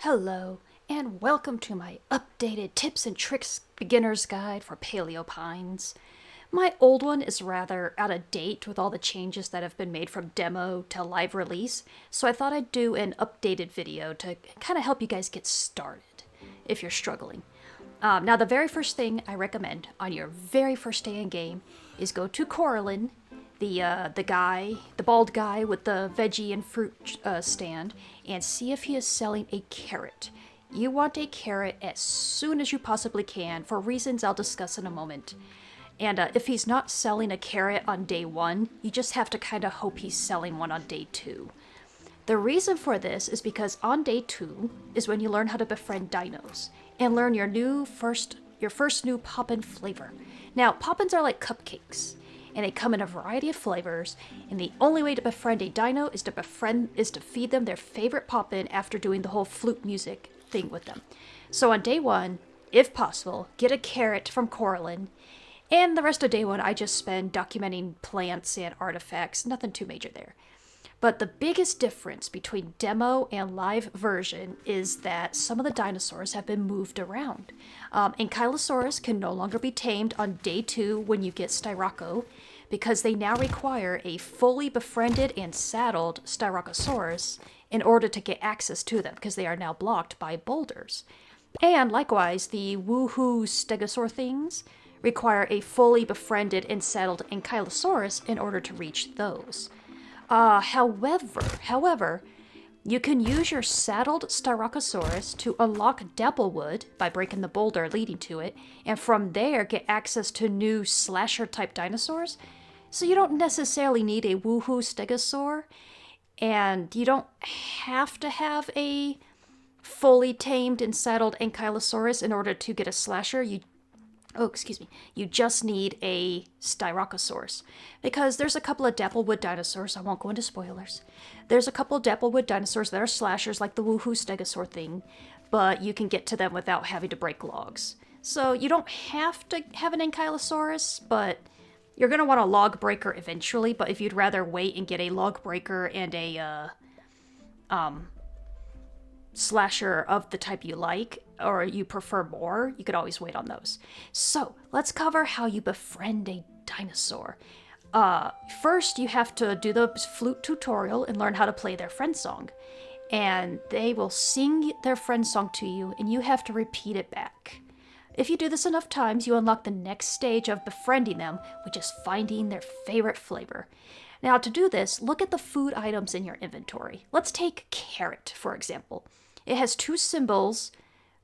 Hello, and welcome to my updated tips and tricks beginner's guide for Paleo Pines. My old one is rather out of date with all the changes that have been made from demo to live release, so I thought I'd do an updated video to kind of help you guys get started if you're struggling. Now, the very first thing I recommend on your very first day in game is go to Coralin, the bald guy with the veggie and fruit stand, and see if he is selling a carrot. You want a carrot as soon as you possibly can for reasons I'll discuss in a moment. And if he's not selling a carrot on day one, you just have to kind of hope he's selling one on day two. The reason for this is because on day 2 is when you learn how to befriend dinos and learn your first new poppin flavor. Now, poppins are like cupcakes, and they come in a variety of flavors, and the only way to befriend a dino is to feed them their favorite poppin after doing the whole flute music thing with them. So on day 1, if possible, get a carrot from Coralin, and the rest of day 1 I just spend documenting plants and artifacts, nothing too major there. But the biggest difference between demo and live version is that some of the dinosaurs have been moved around. Ankylosaurus can no longer be tamed on day 2 when you get Styraco, because they now require a fully befriended and saddled Styracosaurus in order to get access to them, because they are now blocked by boulders. And likewise, the woohoo stegosaur things require a fully befriended and saddled Ankylosaurus in order to reach those. However, you can use your saddled Styracosaurus to unlock Dapplewood by breaking the boulder leading to it, and from there get access to new slasher-type dinosaurs. So you don't necessarily need a woohoo stegosaur, and you don't have to have a fully tamed and saddled Ankylosaurus in order to get a slasher. You just need a Styracosaurus. Because there's a couple of Dapplewood dinosaurs, I won't go into spoilers. There's a couple of Dapplewood dinosaurs that are slashers like the woohoo stegosaur thing, but you can get to them without having to break logs. So you don't have to have an Ankylosaurus, but you're going to want a log breaker eventually, but if you'd rather wait and get a log breaker and a slasher of the type you like, or you prefer more, you could always wait on those. So let's cover how you befriend a dinosaur. First, you have to do the flute tutorial and learn how to play their friend song. And they will sing their friend song to you, and you have to repeat it back. If you do this enough times, you unlock the next stage of befriending them, which is finding their favorite flavor. Now, to do this, look at the food items in your inventory. Let's take carrot, for example. It has 2 symbols,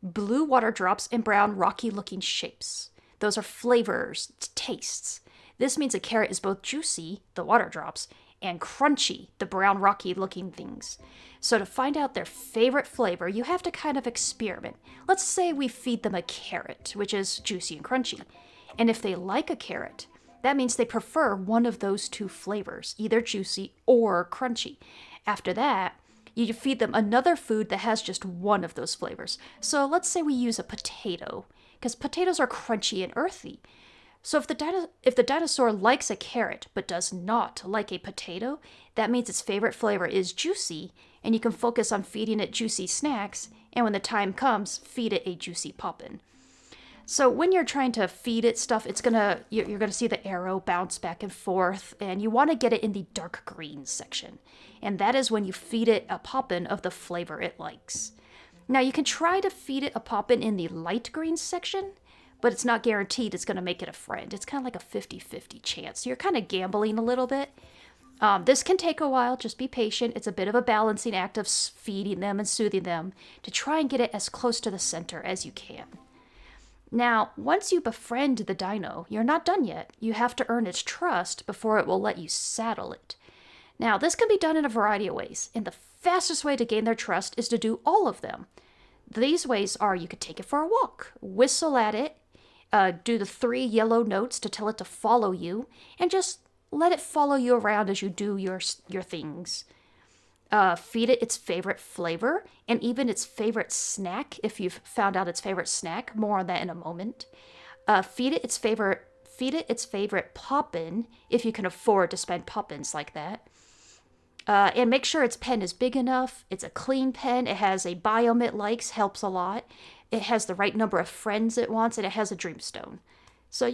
blue water drops and brown rocky looking shapes. Those are flavors, tastes. This means a carrot is both juicy, the water drops, and crunchy, the brown rocky looking things. So to find out their favorite flavor, you have to kind of experiment. Let's say we feed them a carrot, which is juicy and crunchy. And if they like a carrot, that means they prefer one of those 2 flavors, either juicy or crunchy. After that, you feed them another food that has just one of those flavors. So let's say we use a potato, because potatoes are crunchy and earthy. So if the dinosaur likes a carrot but does not like a potato, that means its favorite flavor is juicy, and you can focus on feeding it juicy snacks, and when the time comes, feed it a juicy poppin. So when you're trying to feed it stuff, you're gonna see the arrow bounce back and forth, and you want to get it in the dark green section. And that is when you feed it a poppin of the flavor it likes. Now you can try to feed it a poppin in the light green section, but it's not guaranteed it's gonna make it a friend. It's kind of like a 50-50 chance. So you're kind of gambling a little bit. This can take a while, just be patient. It's a bit of a balancing act of feeding them and soothing them to try and get it as close to the center as you can. Now, once you befriend the dino, you're not done yet. You have to earn its trust before it will let you saddle it. Now, this can be done in a variety of ways, and the fastest way to gain their trust is to do all of them. These ways are you could take it for a walk, whistle at it, do the 3 yellow notes to tell it to follow you, and just let it follow you around as you do your things. Feed it its favorite flavor and even its favorite snack if you've found out its favorite snack. More on that in a moment. Feed it its favorite poppin if you can afford to spend poppins like that. And make sure its pen is big enough. It's a clean pen. It has a biome it likes, helps a lot. It has the right number of friends it wants, and it has a dreamstone. So,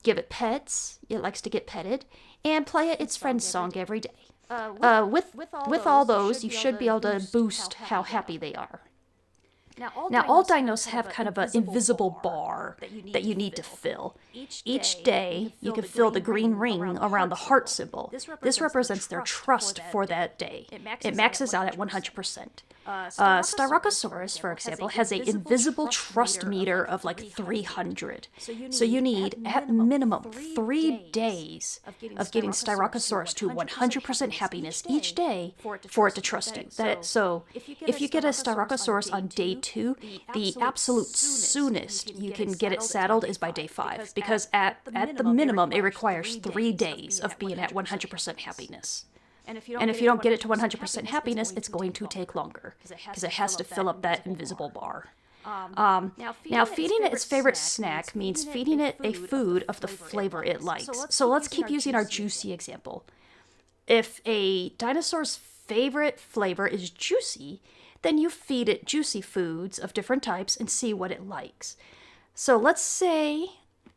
give it pets. It likes to get petted. And play it its friend's song every day. With all those, you should be able to boost how happy they are. Now, all dinos have kind of an invisible bar that you need to fill. Each day, you can fill the green ring around the heart symbol. This represents their trust for that day. It maxes out at 100%. Styracosaurus, for example, has an invisible trust meter of like 300. So you need, at minimum, 3 days of getting Styracosaurus to 100% happiness each day for it to trust you. So if you get a Styracosaurus on day 2, the absolute soonest you can get it saddled is by day 5, because at the minimum, it requires 3 days of being at 100% happiness. And if you don't get it to 100% happiness, it's going to take longer, because it has to fill up that invisible bar. Now, feeding it its favorite snack means feeding it a food of the flavor it likes. So let's keep using our juicy example. If a dinosaur's favorite flavor is juicy, then you feed it juicy foods of different types and see what it likes. So let's say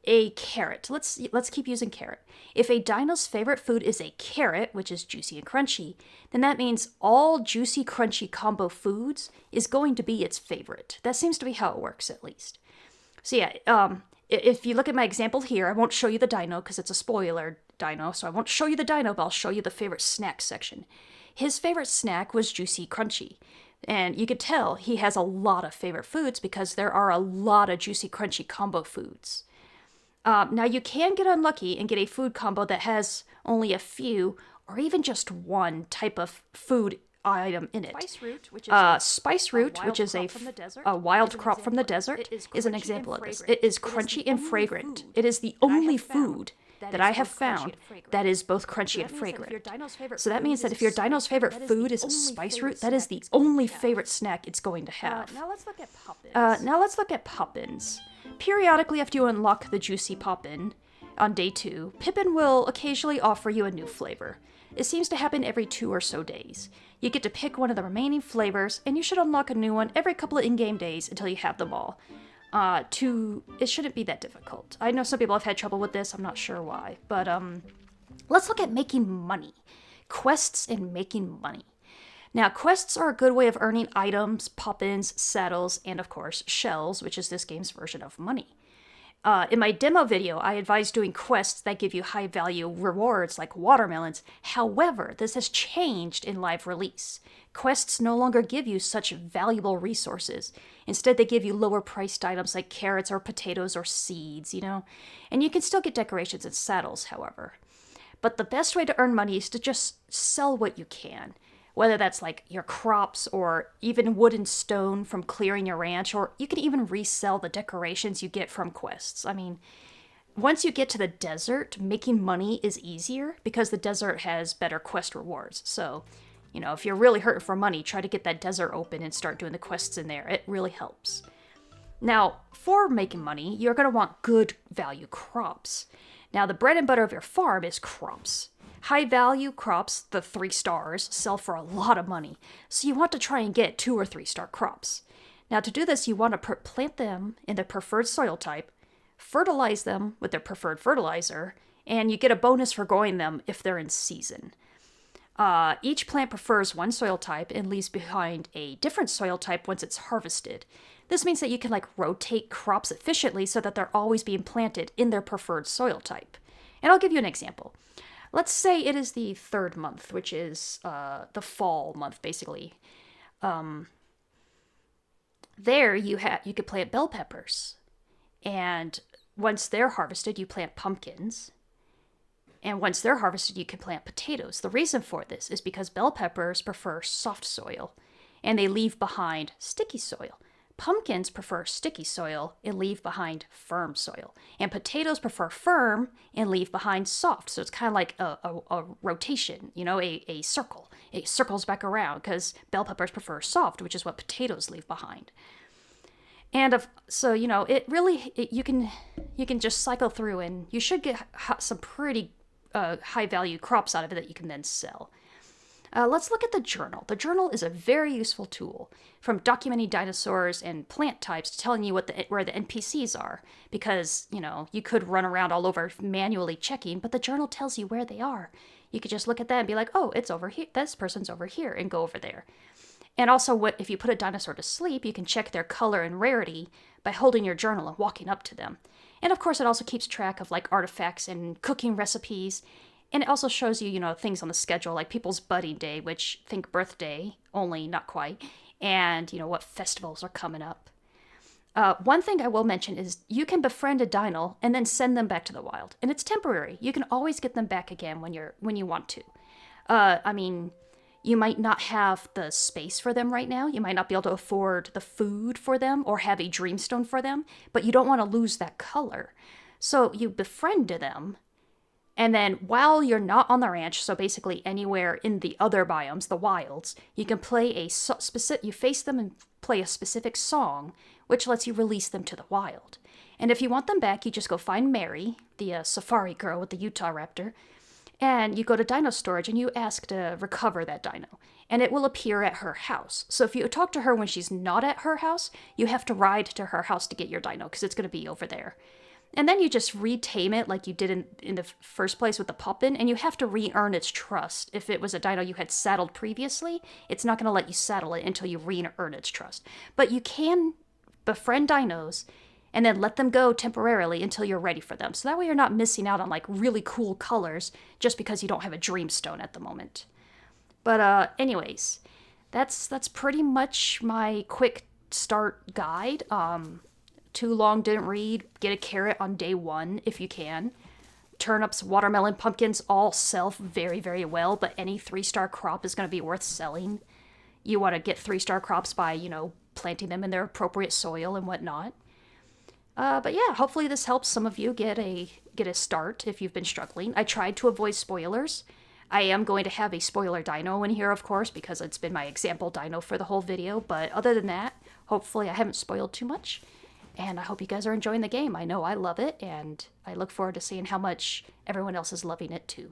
a carrot. Let's keep using carrot. If a dino's favorite food is a carrot, which is juicy and crunchy, then that means all juicy crunchy combo foods is going to be its favorite. That seems to be how it works, at least. So yeah, if you look at my example here, I won't show you the dino because it's a spoiler dino, so I won't show you the dino, but I'll show you the favorite snack section. His favorite snack was juicy crunchy. And you could tell he has a lot of favorite foods because there are a lot of juicy crunchy combo foods. Now, you can get unlucky and get a food combo that has only a few or even just one type of food item in it. Spice root, which is a wild crop from the desert, is an example of this. It is crunchy and fragrant. It is the only food that I have found that is both crunchy and fragrant. So that means that if your dino's favorite food is a spice root, that is the only favorite snack it's going to have. Now let's look at Poppins. Periodically, after you unlock the juicy Poppin on day 2, Pippin will occasionally offer you a new flavor. It seems to happen every 2 or so days. You get to pick one of the remaining flavors, and you should unlock a new one every couple of in-game days until you have them all. It shouldn't be that difficult. I know some people have had trouble with this, I'm not sure why. But let's look at making money. Quests and making money. Now, quests are a good way of earning items, pop-ins, saddles, and of course, shells, which is this game's version of money. In my demo video, I advise doing quests that give you high-value rewards like watermelons. However, this has changed in live release. Quests no longer give you such valuable resources. Instead, they give you lower-priced items like carrots or potatoes or seeds, And you can still get decorations and saddles, however. But the best way to earn money is to just sell what you can. Whether that's like your crops or even wood and stone from clearing your ranch, or you can even resell the decorations you get from quests. I mean, once you get to the desert, making money is easier because the desert has better quest rewards. So, if you're really hurting for money, try to get that desert open and start doing the quests in there. It really helps. Now, for making money, you're going to want good value crops. Now, the bread and butter of your farm is crops. High-value crops, the 3 stars, sell for a lot of money, so you want to try and get 2 or 3-star crops. Now, to do this, you want to plant them in their preferred soil type, fertilize them with their preferred fertilizer, and you get a bonus for growing them if they're in season. Each plant prefers one soil type and leaves behind a different soil type once it's harvested. This means that you can rotate crops efficiently so that they're always being planted in their preferred soil type. And I'll give you an example. Let's say it is the 3rd month, which is the fall month, basically. There you could plant bell peppers, and once they're harvested, you plant pumpkins, and once they're harvested, you can plant potatoes. The reason for this is because bell peppers prefer soft soil, and they leave behind sticky soil. Pumpkins prefer sticky soil and leave behind firm soil. And potatoes prefer firm and leave behind soft. So it's kind of like a rotation, a circle. It circles back around because bell peppers prefer soft, which is what potatoes leave behind. And you can just cycle through and you should get some pretty high value crops out of it that you can then sell. Let's look at the journal. The journal is a very useful tool, from documenting dinosaurs and plant types to telling you where the NPCs are. Because, you could run around all over manually checking, but the journal tells you where they are. You could just look at that and be like, oh, it's over here. This person's over here, and go over there. And also, if you put a dinosaur to sleep, you can check their color and rarity by holding your journal and walking up to them. And of course, it also keeps track of like artifacts and cooking recipes. And it also shows you, things on the schedule, like people's budding day, which think birthday, only not quite, and, what festivals are coming up. One thing I will mention is you can befriend a dino and then send them back to the wild. And it's temporary. You can always get them back again when you want to. You might not have the space for them right now. You might not be able to afford the food for them or have a dreamstone for them, but you don't want to lose that color. So you befriend them. And then while you're not on the ranch, so basically anywhere in the other biomes, the wilds, you can play you face them and play a specific song, which lets you release them to the wild. And if you want them back, you just go find Mary, the safari girl with the Utah raptor, and you go to dino storage and you ask to recover that dino. And it will appear at her house. So if you talk to her when she's not at her house, you have to ride to her house to get your dino, because it's going to be over there. And then you just retame it like you did in the first place with the puppin, and you have to re-earn its trust. If it was a dino you had saddled previously, it's not going to let you saddle it until you re-earn its trust. But you can befriend dinos and then let them go temporarily until you're ready for them. So that way you're not missing out on like really cool colors just because you don't have a dreamstone at the moment. But anyways, that's pretty much my quick start guide. Too long, didn't read. Get a carrot on day 1 if you can. Turnips, watermelon, pumpkins all sell very, very well, but any 3-star crop is going to be worth selling. You want to get 3-star crops by, planting them in their appropriate soil and whatnot. But yeah, hopefully this helps some of you get a start if you've been struggling. I tried to avoid spoilers. I am going to have a spoiler dino in here, of course, because it's been my example dino for the whole video. But other than that, hopefully I haven't spoiled too much. And I hope you guys are enjoying the game. I know I love it, and I look forward to seeing how much everyone else is loving it too.